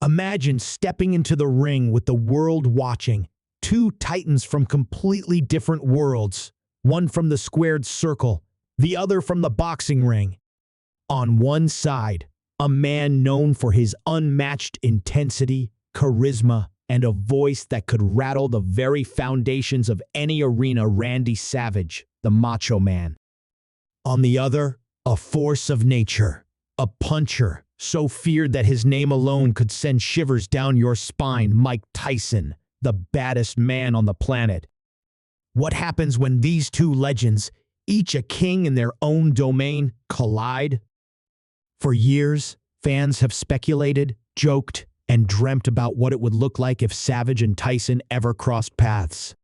Imagine stepping into the ring with the world watching, two titans from completely different worlds, one from the squared circle, the other from the boxing ring. On one side, a man known for his unmatched intensity, charisma, and a voice that could rattle the very foundations of any arena, Randy Savage, the Macho Man. On the other, a force of nature, a puncher, so feared that his name alone could send shivers down your spine, Mike Tyson, the baddest man on the planet. What happens when these two legends, each a king in their own domain, collide? For years, fans have speculated, joked, and dreamt about what it would look like if Savage and Tyson ever crossed paths.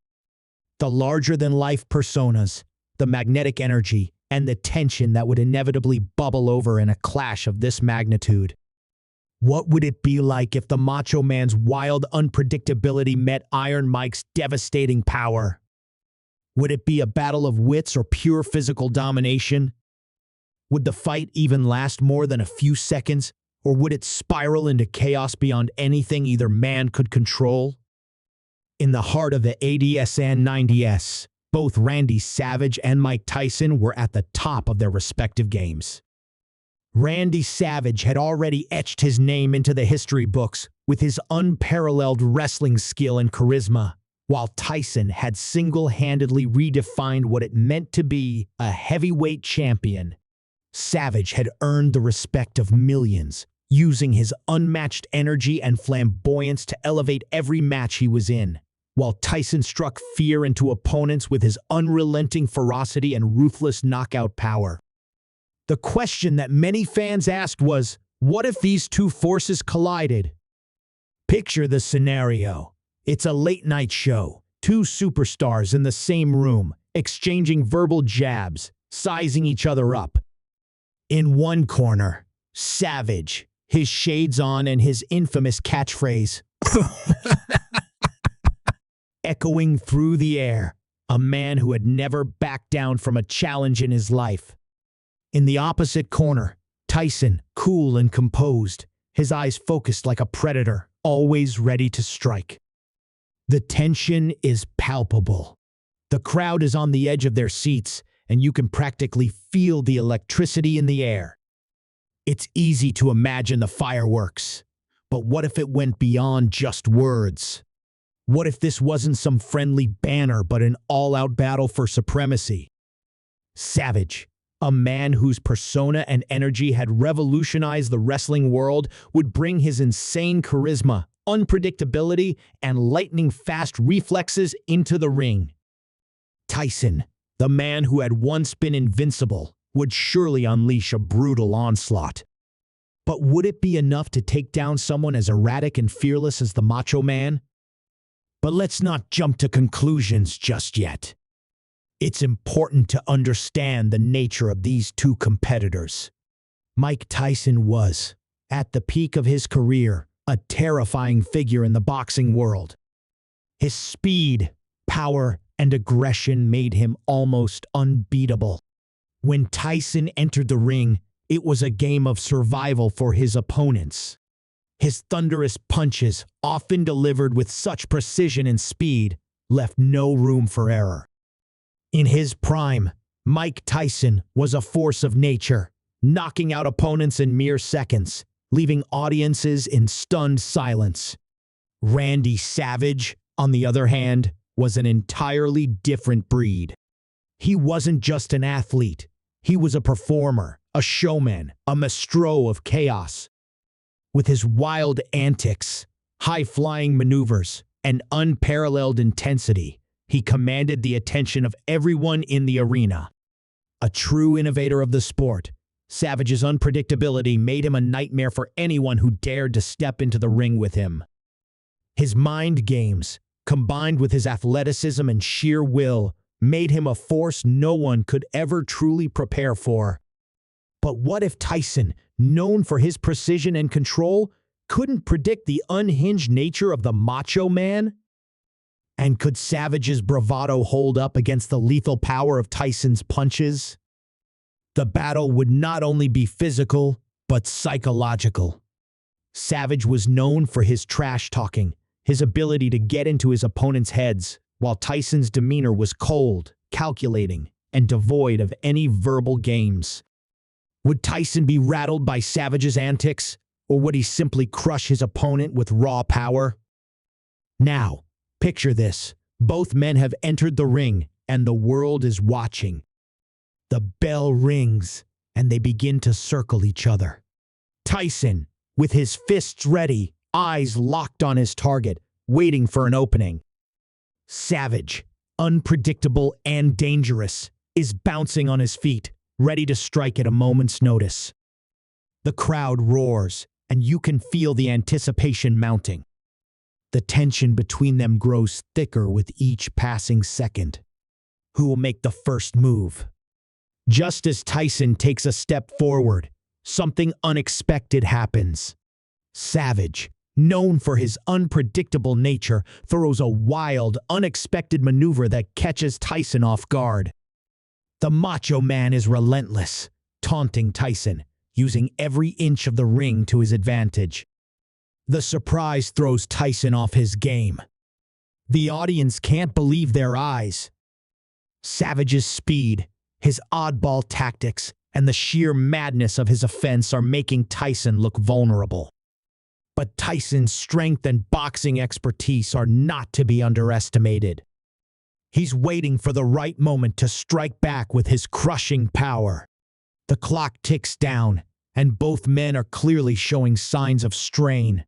The larger-than-life personas, the magnetic energy, and the tension that would inevitably bubble over in a clash of this magnitude. What would it be like if the Macho Man's wild unpredictability met Iron Mike's devastating power? Would it be a battle of wits or pure physical domination? Would the fight even last more than a few seconds, or would it spiral into chaos beyond anything either man could control? In the heart of the 80s and 90s, both Randy Savage and Mike Tyson were at the top of their respective games. Randy Savage had already etched his name into the history books with his unparalleled wrestling skill and charisma, while Tyson had single-handedly redefined what it meant to be a heavyweight champion. Savage had earned the respect of millions, using his unmatched energy and flamboyance to elevate every match he was in, while Tyson struck fear into opponents with his unrelenting ferocity and ruthless knockout power. The question that many fans asked was, what if these two forces collided? Picture the scenario. It's a late-night show, two superstars in the same room, exchanging verbal jabs, sizing each other up. In one corner, Savage, his shades on and his infamous catchphrase, echoing through the air, a man who had never backed down from a challenge in his life. In the opposite corner, Tyson, cool and composed, his eyes focused like a predator, always ready to strike. The tension is palpable. The crowd is on the edge of their seats, and you can practically feel the electricity in the air. It's easy to imagine the fireworks, but what if it went beyond just words? What if this wasn't some friendly banner but an all-out battle for supremacy? Savage, a man whose persona and energy had revolutionized the wrestling world, would bring his insane charisma, unpredictability, and lightning-fast reflexes into the ring. Tyson, the man who had once been invincible, would surely unleash a brutal onslaught. But would it be enough to take down someone as erratic and fearless as the Macho Man? But let's not jump to conclusions just yet. It's important to understand the nature of these two competitors. Mike Tyson was, at the peak of his career, a terrifying figure in the boxing world. His speed, power, and aggression made him almost unbeatable. When Tyson entered the ring, it was a game of survival for his opponents. His thunderous punches, often delivered with such precision and speed, left no room for error. In his prime, Mike Tyson was a force of nature, knocking out opponents in mere seconds, leaving audiences in stunned silence. Randy Savage, on the other hand, was an entirely different breed. He wasn't just an athlete. He was a performer, a showman, a maestro of chaos. With his wild antics, high-flying maneuvers, and unparalleled intensity, he commanded the attention of everyone in the arena. A true innovator of the sport, Savage's unpredictability made him a nightmare for anyone who dared to step into the ring with him. His mind games, combined with his athleticism and sheer will, made him a force no one could ever truly prepare for. But what if Tyson, known for his precision and control, couldn't predict the unhinged nature of the Macho Man? And could Savage's bravado hold up against the lethal power of Tyson's punches? The battle would not only be physical, but psychological. Savage was known for his trash talking, his ability to get into his opponent's heads, while Tyson's demeanor was cold, calculating, and devoid of any verbal games. Would Tyson be rattled by Savage's antics, or would he simply crush his opponent with raw power? Now, picture this. Both men have entered the ring, and the world is watching. The bell rings, and they begin to circle each other. Tyson, with his fists ready, eyes locked on his target, waiting for an opening. Savage, unpredictable and dangerous, is bouncing on his feet, ready to strike at a moment's notice. The crowd roars, and you can feel the anticipation mounting. The tension between them grows thicker with each passing second. Who will make the first move? Just as Tyson takes a step forward, something unexpected happens. Savage, known for his unpredictable nature, throws a wild, unexpected maneuver that catches Tyson off guard. The Macho Man is relentless, taunting Tyson, using every inch of the ring to his advantage. The surprise throws Tyson off his game. The audience can't believe their eyes. Savage's speed, his oddball tactics, and the sheer madness of his offense are making Tyson look vulnerable. But Tyson's strength and boxing expertise are not to be underestimated. He's waiting for the right moment to strike back with his crushing power. The clock ticks down, and both men are clearly showing signs of strain.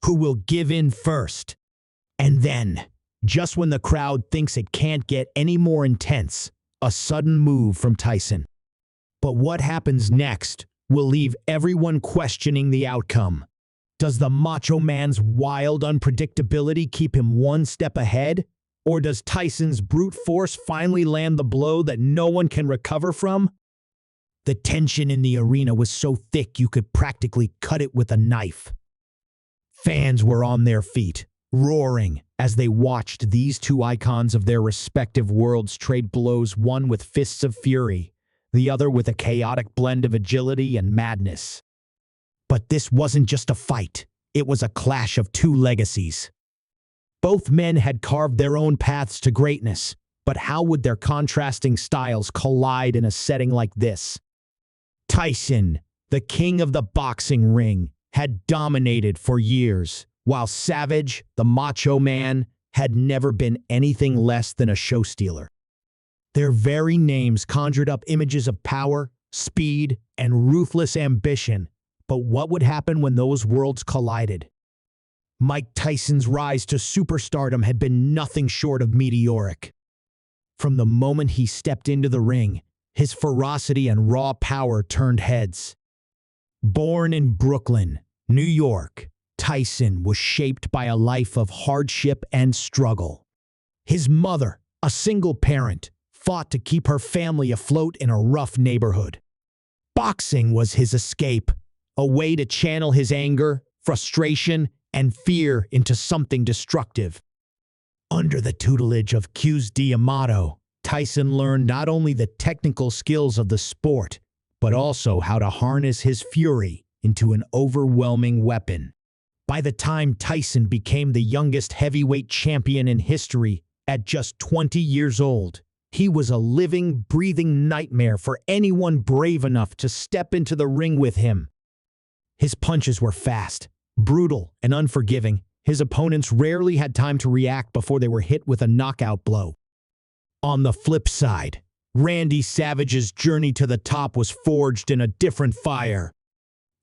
Who will give in first? And then, just when the crowd thinks it can't get any more intense, a sudden move from Tyson. But what happens next will leave everyone questioning the outcome. Does the Macho Man's wild unpredictability keep him one step ahead? Or does Tyson's brute force finally land the blow that no one can recover from? The tension in the arena was so thick you could practically cut it with a knife. Fans were on their feet, roaring as they watched these two icons of their respective worlds trade blows, one with fists of fury, the other with a chaotic blend of agility and madness. But this wasn't just a fight, it was a clash of two legacies. Both men had carved their own paths to greatness, but how would their contrasting styles collide in a setting like this? Tyson, the king of the boxing ring, had dominated for years, while Savage, the Macho Man, had never been anything less than a show stealer. Their very names conjured up images of power, speed, and ruthless ambition, but what would happen when those worlds collided? Mike Tyson's rise to superstardom had been nothing short of meteoric. From the moment he stepped into the ring, his ferocity and raw power turned heads. Born in Brooklyn, New York, Tyson was shaped by a life of hardship and struggle. His mother, a single parent, fought to keep her family afloat in a rough neighborhood. Boxing was his escape, a way to channel his anger, frustration, and fear into something destructive. Under the tutelage of Q's D'Amato, Tyson learned not only the technical skills of the sport, but also how to harness his fury into an overwhelming weapon. By the time Tyson became the youngest heavyweight champion in history at just 20 years old, he was a living, breathing nightmare for anyone brave enough to step into the ring with him. His punches were fast, brutal, and unforgiving. His opponents rarely had time to react before they were hit with a knockout blow. On the flip side, Randy Savage's journey to the top was forged in a different fire.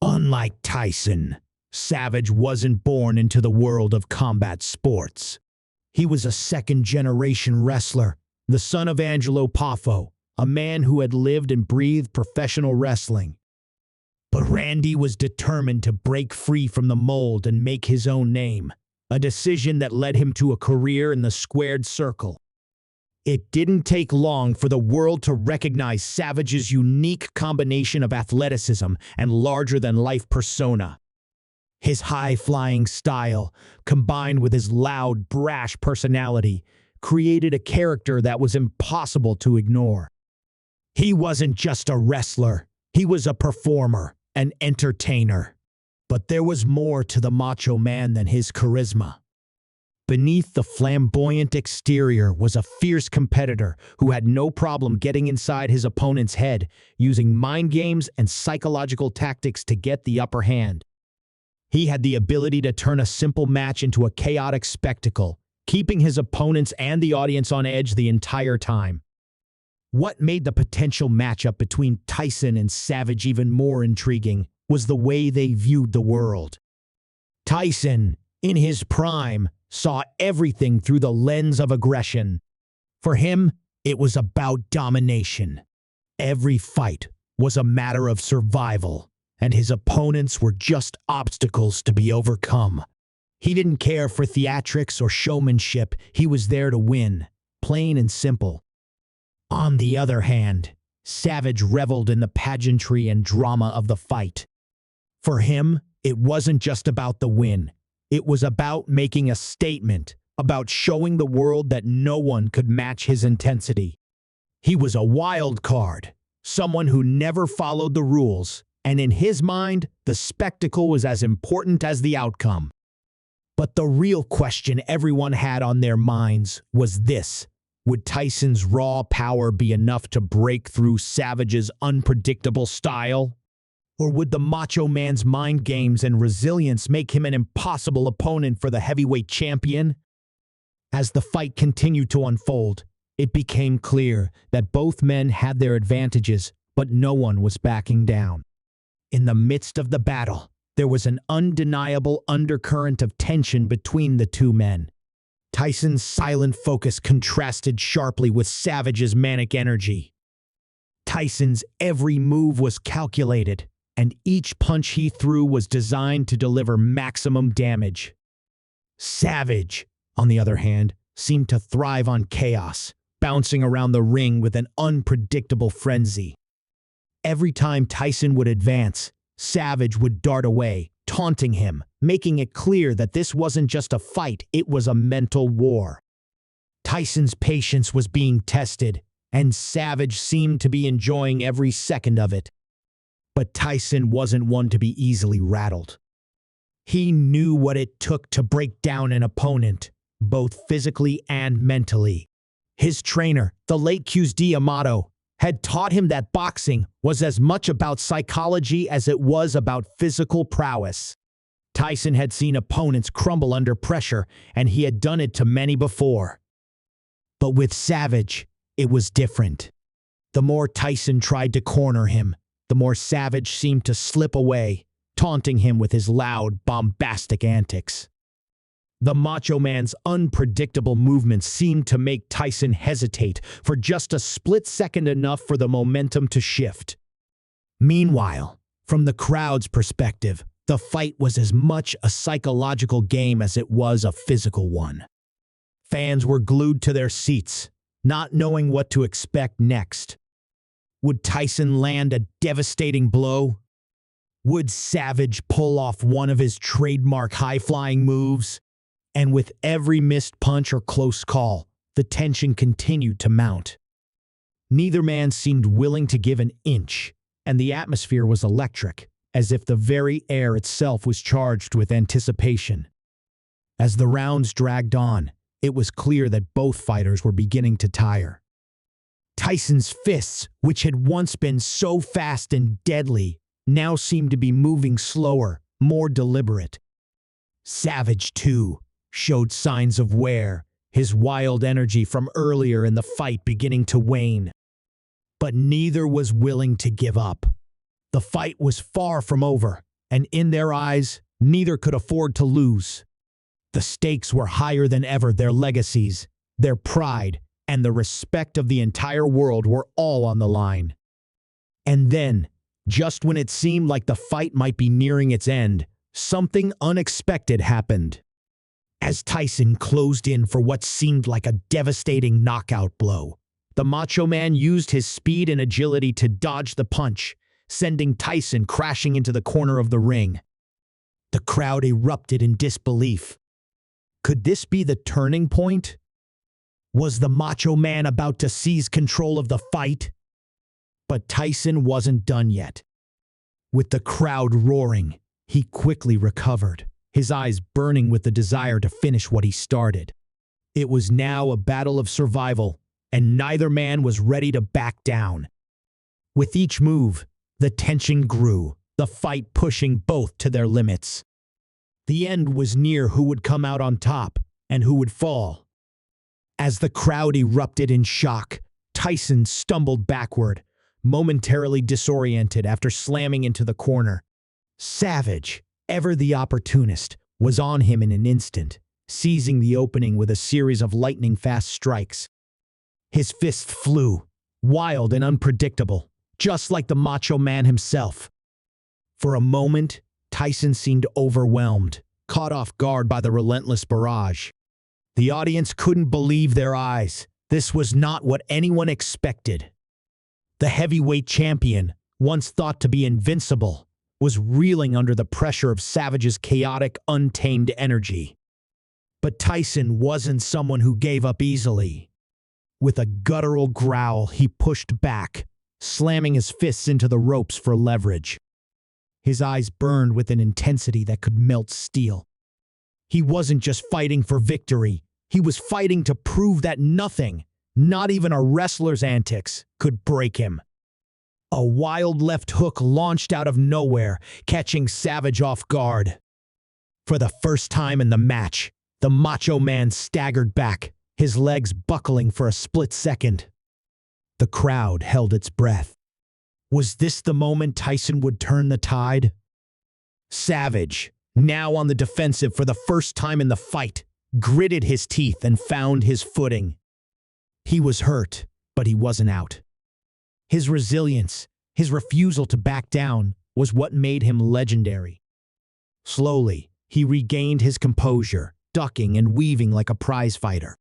Unlike Tyson, Savage wasn't born into the world of combat sports. He was a second-generation wrestler, the son of Angelo Poffo, a man who had lived and breathed professional wrestling. But Randy was determined to break free from the mold and make his own name, a decision that led him to a career in the squared circle. It didn't take long for the world to recognize Savage's unique combination of athleticism and larger-than-life persona. His high-flying style, combined with his loud, brash personality, created a character that was impossible to ignore. He wasn't just a wrestler, he was a performer, an entertainer. But there was more to the Macho Man than his charisma. Beneath the flamboyant exterior was a fierce competitor who had no problem getting inside his opponent's head, using mind games and psychological tactics to get the upper hand. He had the ability to turn a simple match into a chaotic spectacle, keeping his opponents and the audience on edge the entire time. What made the potential matchup between Tyson and Savage even more intriguing was the way they viewed the world. Tyson, in his prime, saw everything through the lens of aggression. For him, it was about domination. Every fight was a matter of survival, and his opponents were just obstacles to be overcome. He didn't care for theatrics or showmanship. He was there to win, plain and simple. On the other hand, Savage reveled in the pageantry and drama of the fight. For him, it wasn't just about the win. It was about making a statement, about showing the world that no one could match his intensity. He was a wild card, someone who never followed the rules, and in his mind, the spectacle was as important as the outcome. But the real question everyone had on their minds was this: would Tyson's raw power be enough to break through Savage's unpredictable style? Or would the Macho Man's mind games and resilience make him an impossible opponent for the heavyweight champion? As the fight continued to unfold, it became clear that both men had their advantages, but no one was backing down. In the midst of the battle, there was an undeniable undercurrent of tension between the two men. Tyson's silent focus contrasted sharply with Savage's manic energy. Tyson's every move was calculated, and each punch he threw was designed to deliver maximum damage. Savage, on the other hand, seemed to thrive on chaos, bouncing around the ring with an unpredictable frenzy. Every time Tyson would advance, Savage would dart away, taunting him, making it clear that this wasn't just a fight, it was a mental war. Tyson's patience was being tested, and Savage seemed to be enjoying every second of it. But Tyson wasn't one to be easily rattled. He knew what it took to break down an opponent, both physically and mentally. His trainer, the late QSD Amato, had taught him that boxing was as much about psychology as it was about physical prowess. Tyson had seen opponents crumble under pressure, and he had done it to many before. But with Savage, it was different. The more Tyson tried to corner him, the more Savage seemed to slip away, taunting him with his loud, bombastic antics. The Macho Man's unpredictable movements seemed to make Tyson hesitate for just a split second, enough for the momentum to shift. Meanwhile, from the crowd's perspective, the fight was as much a psychological game as it was a physical one. Fans were glued to their seats, not knowing what to expect next. Would Tyson land a devastating blow? Would Savage pull off one of his trademark high-flying moves? And with every missed punch or close call, the tension continued to mount. Neither man seemed willing to give an inch, and the atmosphere was electric, as if the very air itself was charged with anticipation. As the rounds dragged on, it was clear that both fighters were beginning to tire. Tyson's fists, which had once been so fast and deadly, now seemed to be moving slower, more deliberate. Savage, too, showed signs of wear, his wild energy from earlier in the fight beginning to wane. But neither was willing to give up. The fight was far from over, and in their eyes, neither could afford to lose. The stakes were higher than ever. Their legacies, their pride, and the respect of the entire world were all on the line. And then, just when it seemed like the fight might be nearing its end, something unexpected happened. As Tyson closed in for what seemed like a devastating knockout blow, the Macho Man used his speed and agility to dodge the punch, sending Tyson crashing into the corner of the ring. The crowd erupted in disbelief. Could this be the turning point? Was the Macho Man about to seize control of the fight? But Tyson wasn't done yet. With the crowd roaring, He quickly recovered, his eyes burning with the desire to finish what he started. It was now a battle of survival, and neither man was ready to back down. With each move, the tension grew, the fight pushing both to their limits. The end was near who would come out on top and who would fall. As the crowd erupted in shock, Tyson stumbled backward, momentarily disoriented after slamming into the corner. Savage, ever the opportunist, was on him in an instant, seizing the opening with a series of lightning-fast strikes. His fist flew, wild and unpredictable, just like the Macho Man himself. For a moment, Tyson seemed overwhelmed, caught off guard by the relentless barrage. The audience couldn't believe their eyes. This was not what anyone expected. The heavyweight champion, once thought to be invincible, was reeling under the pressure of Savage's chaotic, untamed energy. But Tyson wasn't someone who gave up easily. With a guttural growl, he pushed back, slamming his fists into the ropes for leverage. His eyes burned with an intensity that could melt steel. He wasn't just fighting for victory. He was fighting to prove that nothing, not even a wrestler's antics, could break him. A wild left hook launched out of nowhere, catching Savage off guard. For the first time in the match, the Macho Man staggered back, his legs buckling for a split second. The crowd held its breath. Was this the moment Tyson would turn the tide? Savage, now on the defensive for the first time in the fight, gritted his teeth and found his footing. He was hurt, but he wasn't out. His resilience, his refusal to back down, was what made him legendary. Slowly, he regained his composure, ducking and weaving like a prizefighter.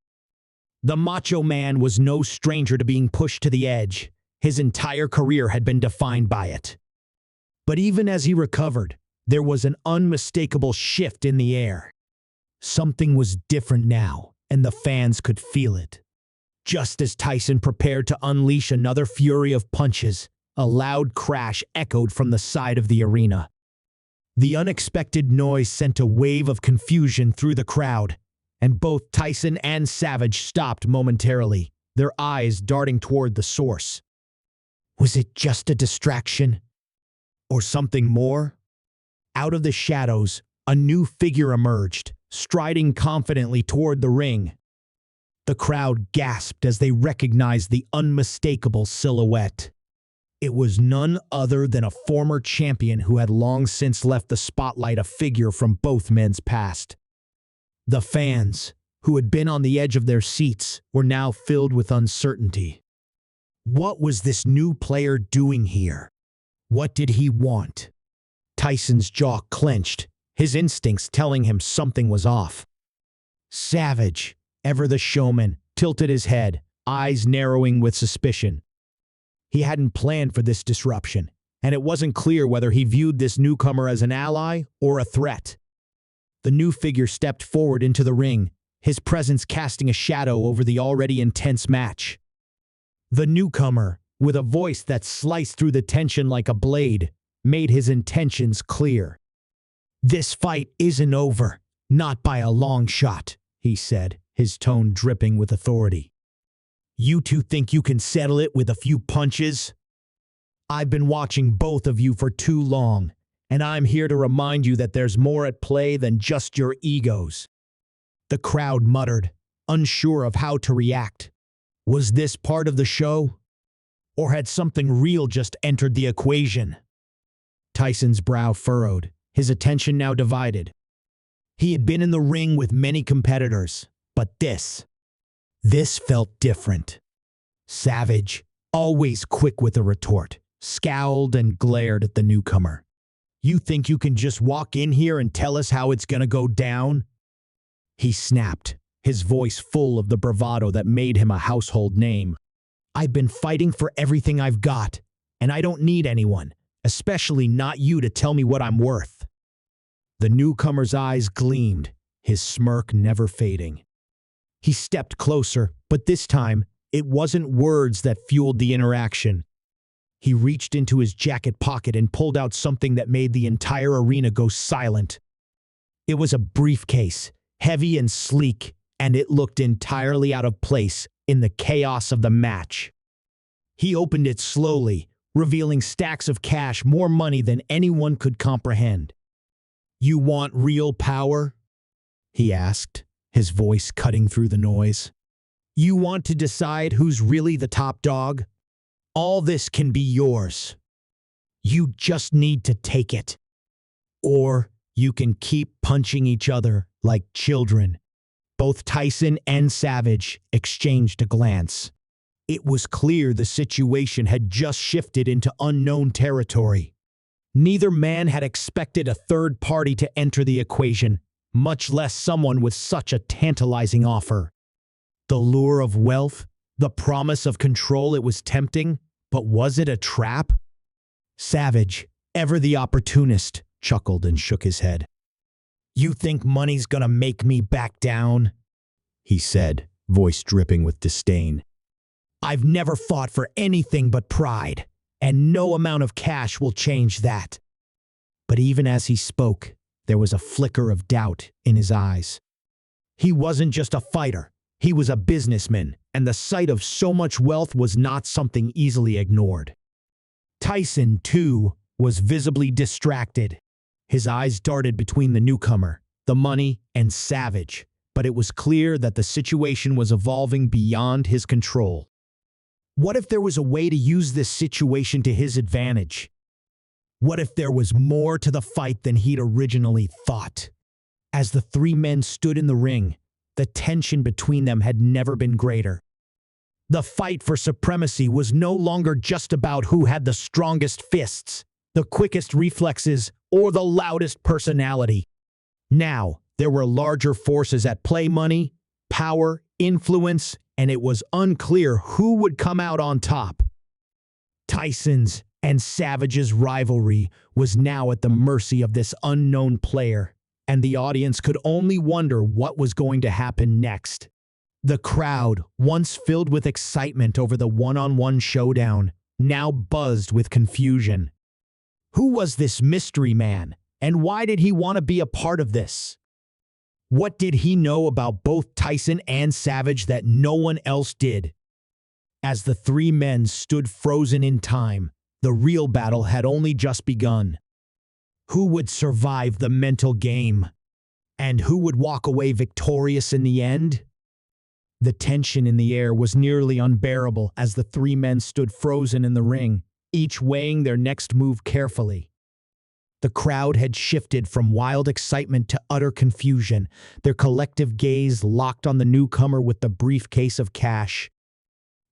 The Macho Man was no stranger to being pushed to the edge. His entire career had been defined by it. But even as he recovered, there was an unmistakable shift in the air. Something was different now, and the fans could feel it. Just as Tyson prepared to unleash another fury of punches, a loud crash echoed from the side of the arena. The unexpected noise sent a wave of confusion through the crowd, and both Tyson and Savage stopped momentarily, their eyes darting toward the source. Was it just a distraction? Or something more? Out of the shadows, a new figure emerged, striding confidently toward the ring. The crowd gasped as they recognized the unmistakable silhouette. It was none other than a former champion who had long since left the spotlight, a figure from both men's past. The fans, who had been on the edge of their seats, were now filled with uncertainty. What was this new player doing here? What did he want? Tyson's jaw clenched, his instincts telling him something was off. Savage, ever the showman, tilted his head, eyes narrowing with suspicion. He hadn't planned for this disruption, and it wasn't clear whether he viewed this newcomer as an ally or a threat. The new figure stepped forward into the ring, his presence casting a shadow over the already intense match. The newcomer, with a voice that sliced through the tension like a blade, made his intentions clear. "This fight isn't over, not by a long shot," he said, his tone dripping with authority. "You two think you can settle it with a few punches? I've been watching both of you for too long, and I'm here to remind you that there's more at play than just your egos." The crowd muttered, unsure of how to react. Was this part of the show? Or had something real just entered the equation? Tyson's brow furrowed, his attention now divided. He had been in the ring with many competitors, but this felt different. Savage, always quick with a retort, scowled and glared at the newcomer. "You think you can just walk in here and tell us how it's gonna go down?" He snapped, his voice full of the bravado that made him a household name. "I've been fighting for everything I've got, and I don't need anyone, especially not you, to tell me what I'm worth." The newcomer's eyes gleamed, his smirk never fading. He stepped closer, but this time, it wasn't words that fueled the interaction. He reached into his jacket pocket and pulled out something that made the entire arena go silent. It was a briefcase, heavy and sleek, and it looked entirely out of place in the chaos of the match. He opened it slowly, revealing stacks of cash, more money than anyone could comprehend. "You want real power?" he asked, his voice cutting through the noise. "You want to decide who's really the top dog? All this can be yours. You just need to take it. Or you can keep punching each other like children." Both Tyson and Savage exchanged a glance. It was clear the situation had just shifted into unknown territory. Neither man had expected a third party to enter the equation, much less someone with such a tantalizing offer. The lure of wealth, the promise of control, it was tempting, but was it a trap? Savage, ever the opportunist, chuckled and shook his head. "You think money's gonna make me back down?" he said, voice dripping with disdain. "I've never fought for anything but pride, and no amount of cash will change that." But even as he spoke, there was a flicker of doubt in his eyes. He wasn't just a fighter, he was a businessman, and the sight of so much wealth was not something easily ignored. Tyson, too, was visibly distracted. His eyes darted between the newcomer, the money, and Savage, but it was clear that the situation was evolving beyond his control. What if there was a way to use this situation to his advantage? What if there was more to the fight than he'd originally thought? As the three men stood in the ring, the tension between them had never been greater. The fight for supremacy was no longer just about who had the strongest fists, the quickest reflexes, or the loudest personality. Now, there were larger forces at play: money, power, influence, and it was unclear who would come out on top. Tyson's and Savage's rivalry was now at the mercy of this unknown player, and the audience could only wonder what was going to happen next. The crowd, once filled with excitement over the one-on-one showdown, now buzzed with confusion. Who was this mystery man, and why did he want to be a part of this? What did he know about both Tyson and Savage that no one else did? As the three men stood frozen in time, the real battle had only just begun. Who would survive the mental game? And who would walk away victorious in the end? The tension in the air was nearly unbearable as the three men stood frozen in the ring, each weighing their next move carefully. The crowd had shifted from wild excitement to utter confusion, their collective gaze locked on the newcomer with the briefcase of cash.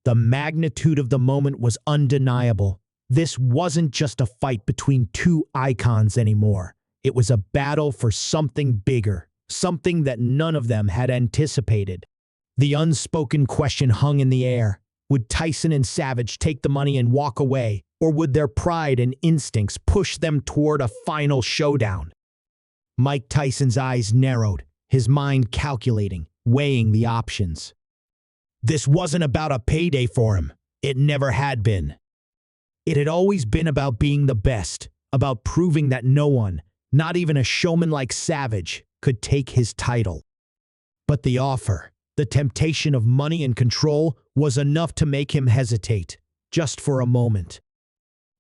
The magnitude of the moment was undeniable. This wasn't just a fight between two icons anymore. It was a battle for something bigger, something that none of them had anticipated. The unspoken question hung in the air. Would Tyson and Savage take the money and walk away, or would their pride and instincts push them toward a final showdown? Mike Tyson's eyes narrowed, his mind calculating, weighing the options. This wasn't about a payday for him. It never had been. It had always been about being the best, about proving that no one, not even a showman like Savage, could take his title. But the offer, the temptation of money and control, was enough to make him hesitate, just for a moment.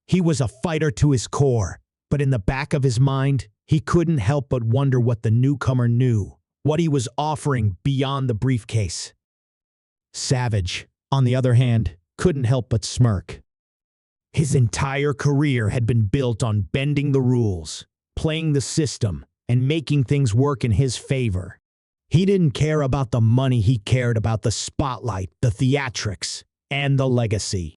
He was a fighter to his core, but in the back of his mind, he couldn't help but wonder what the newcomer knew, what he was offering beyond the briefcase. Savage, on the other hand, couldn't help but smirk. His entire career had been built on bending the rules, playing the system, and making things work in his favor. He didn't care about the money, he cared about the spotlight, the theatrics, and the legacy.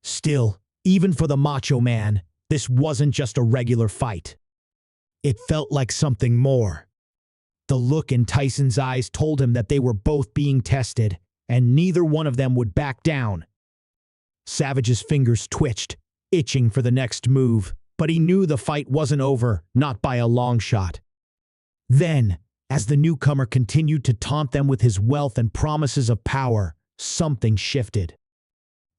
Still, even for the Macho Man, this wasn't just a regular fight. It felt like something more. The look in Tyson's eyes told him that they were both being tested, and neither one of them would back down. Savage's fingers twitched, itching for the next move, but he knew the fight wasn't over, not by a long shot. Then, as the newcomer continued to taunt them with his wealth and promises of power, something shifted.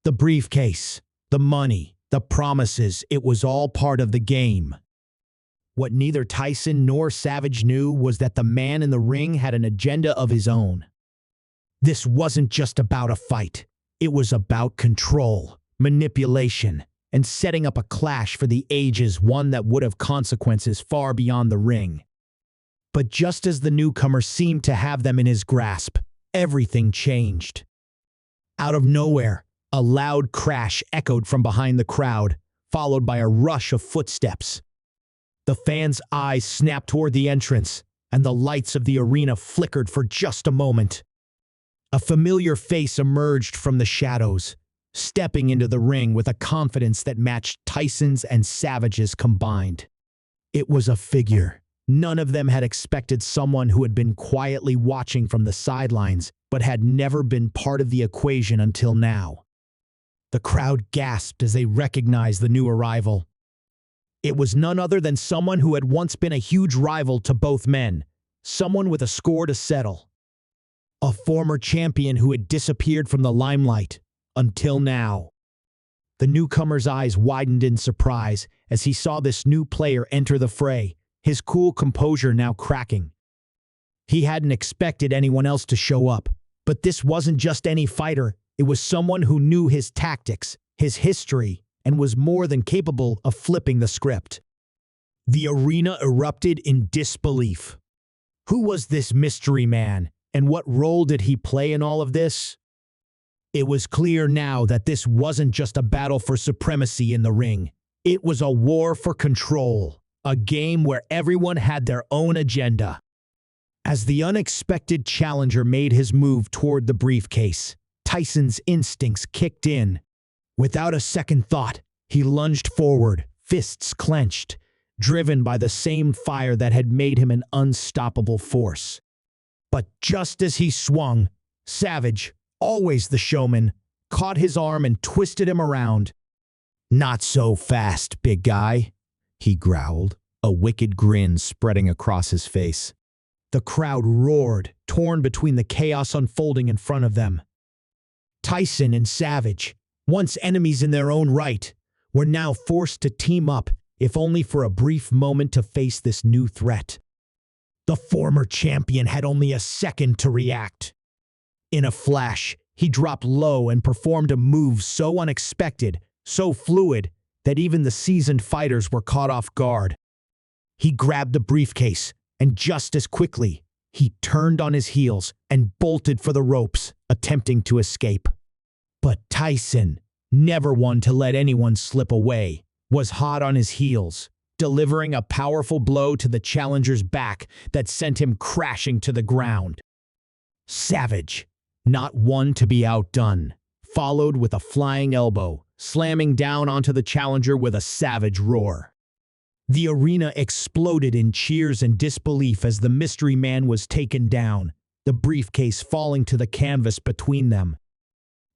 The briefcase, the money, the the promises, it was all part of the game. What neither Tyson nor Savage knew was that the man in the ring had an agenda of his own. This wasn't just about a fight. It was about control, manipulation, and setting up a clash for the ages, one that would have consequences far beyond the ring. But just as the newcomer seemed to have them in his grasp, everything changed. Out of nowhere, a loud crash echoed from behind the crowd, followed by a rush of footsteps. The fans' eyes snapped toward the entrance, and the lights of the arena flickered for just a moment. A familiar face emerged from the shadows, stepping into the ring with a confidence that matched Tyson's and Savage's combined. It was a figure. None of them had expected someone who had been quietly watching from the sidelines, but had never been part of the equation until now. The crowd gasped as they recognized the new arrival. It was none other than someone who had once been a huge rival to both men, someone with a score to settle. A former champion who had disappeared from the limelight until now. The newcomer's eyes widened in surprise as he saw this new player enter the fray, his cool composure now cracking. He hadn't expected anyone else to show up, but this wasn't just any fighter. It was someone who knew his tactics, his history, and was more than capable of flipping the script. The arena erupted in disbelief. Who was this mystery man, and what role did he play in all of this? It was clear now that this wasn't just a battle for supremacy in the ring. It was a war for control, a game where everyone had their own agenda. As the unexpected challenger made his move toward the briefcase, Tyson's instincts kicked in. Without a second thought, he lunged forward, fists clenched, driven by the same fire that had made him an unstoppable force. But just as he swung, Savage, always the showman, caught his arm and twisted him around. "Not so fast, big guy," he growled, a wicked grin spreading across his face. The crowd roared, torn between the chaos unfolding in front of them. Tyson and Savage, once enemies in their own right, were now forced to team up, if only for a brief moment, to face this new threat. The former champion had only a second to react. In a flash, he dropped low and performed a move so unexpected, so fluid, that even the seasoned fighters were caught off guard. He grabbed the briefcase, and just as quickly, he turned on his heels and bolted for the ropes, attempting to escape. But Tyson, never one to let anyone slip away, was hot on his heels, delivering a powerful blow to the challenger's back that sent him crashing to the ground. Savage, not one to be outdone, followed with a flying elbow, slamming down onto the challenger with a savage roar. The arena exploded in cheers and disbelief as the mystery man was taken down, the briefcase falling to the canvas between them.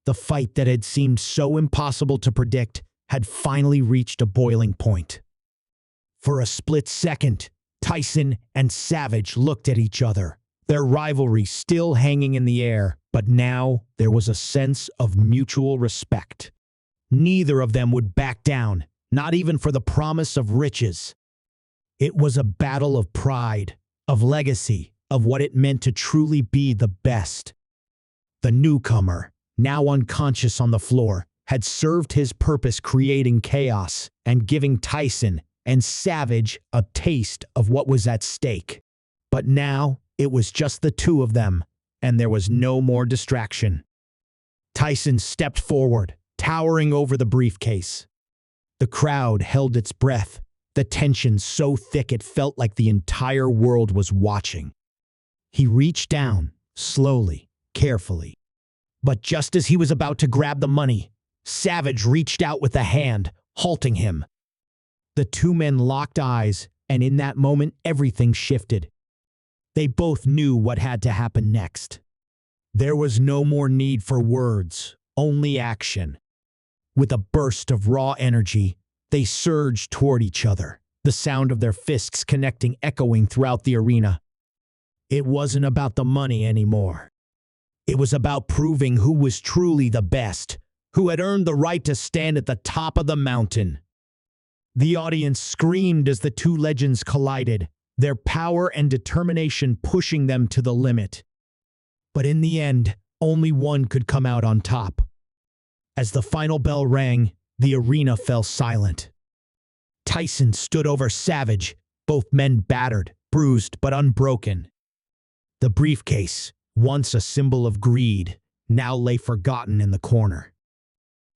The fight that had seemed so impossible to predict had finally reached a boiling point. For a split second, Tyson and Savage looked at each other, their rivalry still hanging in the air, but now there was a sense of mutual respect. Neither of them would back down, not even for the promise of riches. It was a battle of pride, of legacy, of what it meant to truly be the best. The newcomer, now unconscious on the floor, had served his purpose, creating chaos and giving Tyson and Savage a taste of what was at stake. But now it was just the two of them, and there was no more distraction. Tyson stepped forward, towering over the briefcase. The crowd held its breath, the tension so thick it felt like the entire world was watching. He reached down, slowly, carefully. But just as he was about to grab the money, Savage reached out with a hand, halting him. The two men locked eyes, and in that moment, everything shifted. They both knew what had to happen next. There was no more need for words, only action. With a burst of raw energy, they surged toward each other, the sound of their fists connecting echoing throughout the arena. It wasn't about the money anymore. It was about proving who was truly the best, who had earned the right to stand at the top of the mountain. The audience screamed as the two legends collided, their power and determination pushing them to the limit. But in the end, only one could come out on top. As the final bell rang, the arena fell silent. Tyson stood over Savage, both men battered, bruised but unbroken. The briefcase, once a symbol of greed, now lay forgotten in the corner.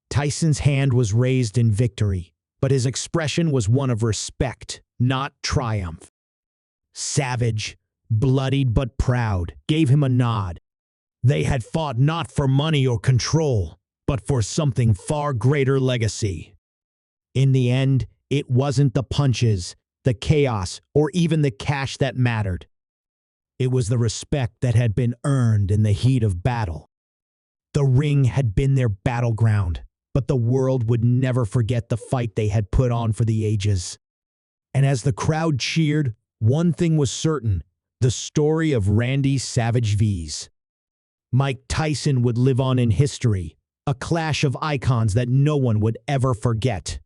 Tyson's hand was raised in victory, but his expression was one of respect, not triumph. Savage, bloodied but proud, gave him a nod. They had fought not for money or control, but for something far greater legacy. In the end, it wasn't the punches, the chaos, or even the cash that mattered. It was the respect that had been earned in the heat of battle. The ring had been their battleground, but the world would never forget the fight they had put on for the ages. And as the crowd cheered, one thing was certain: the story of Randy Savage vs. Mike Tyson would live on in history, a clash of icons that no one would ever forget.